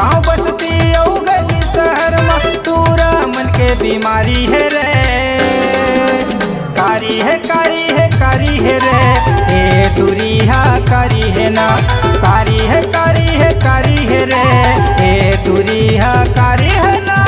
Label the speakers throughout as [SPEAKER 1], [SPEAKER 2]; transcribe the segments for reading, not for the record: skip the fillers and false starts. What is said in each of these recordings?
[SPEAKER 1] गाँव बस्ती औ गली शहर में तूरा मन के बीमारी है रे। कारी है कारी है कारी है रे, ए तुरिया कारी है ना। कारी है कारी है कारी है रे, ए तुरिया कारी है ना।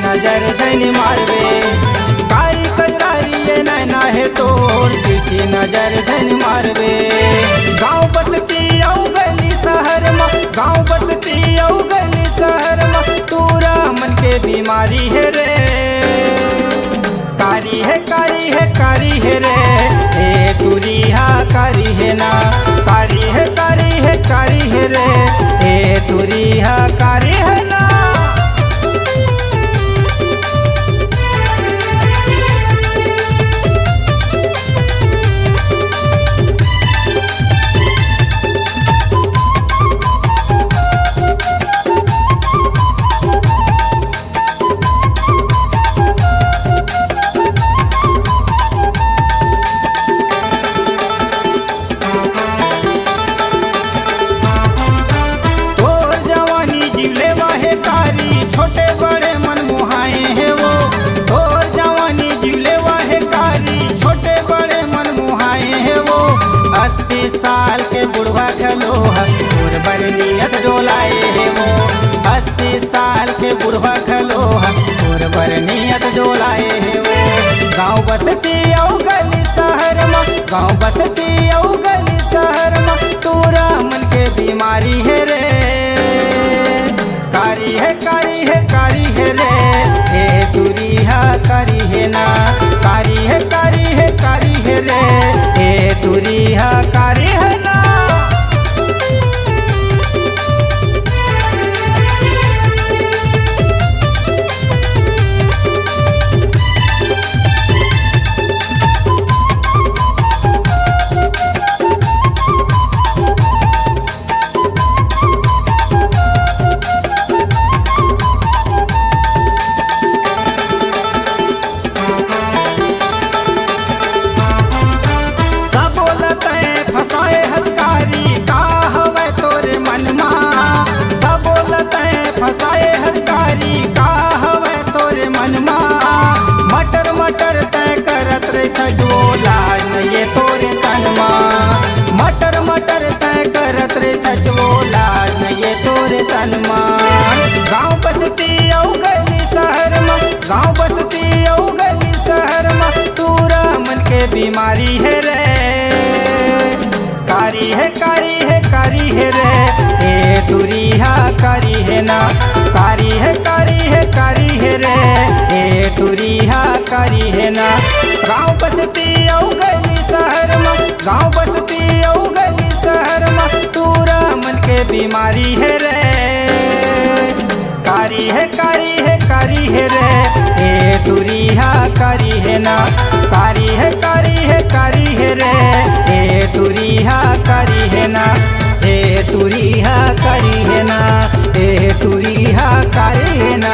[SPEAKER 1] नजर जैन मारबे कारी कजरारी ये नैना है तोर किसी नजर जैन मारबे। गाँव बस्ती औ गली शहर में, गाँव बस्ती औ गली शहर में तूरा मन के बीमारी है रे। कारी है कारी है कारी है रे, ए तुरिया कारी है ना। कारी है कारी है कारी है रे, ए तुरिया कारी है ना। छोटे बड़े मन मोहाए हैं वो, और जवानी जिले वाहे कारी छोटे बड़े मन मोहाए हैं वो। 80 साल के बुढ़वा खलो और बड़ नियत डोलाए हैं वो। 80 साल के बुढ़वा खलो और बड़ नियत डोलाए हैं वो। गाँव बस्ती औ गली शहर में, गाँव बस्ती औ गली शहर में तूरा मन के बीमारी है रे। कारी है कारी है कारी है रे, ए तुरिया कारी है ना। कारी है कारी है कारी है रे, ए तुरिया कारी है ना। फसाए हकारी का हवे तोरे मनमा। मटर मटर तय करत रे छजोला ये तोरे तनमा। मटर मटर तय करत रे छजोला ये तोरे तनमा। गाँव बस्ती औ गली शहर में, गाँव बस्ती औ गली शहर में तूरा मन के बीमारी है रे। कारी है कारी है कारी है रे, ए तुरिया कारी है ना। कारी है कारी है कारी है रे, ए तुरिया कारी है ना। गाँव बस्ती औ गली शहर में, गाँव बस्ती औ गली शहर में तूरा मन के बीमारी है रे। कारी है कारी है कारी है रे, ए तुरिया कारी है ना। कारी है कारी है कारी है रे, ए तुरिया कारी है ना। ए तुरिया कारी है ना, ए तुरिया कारी है ना।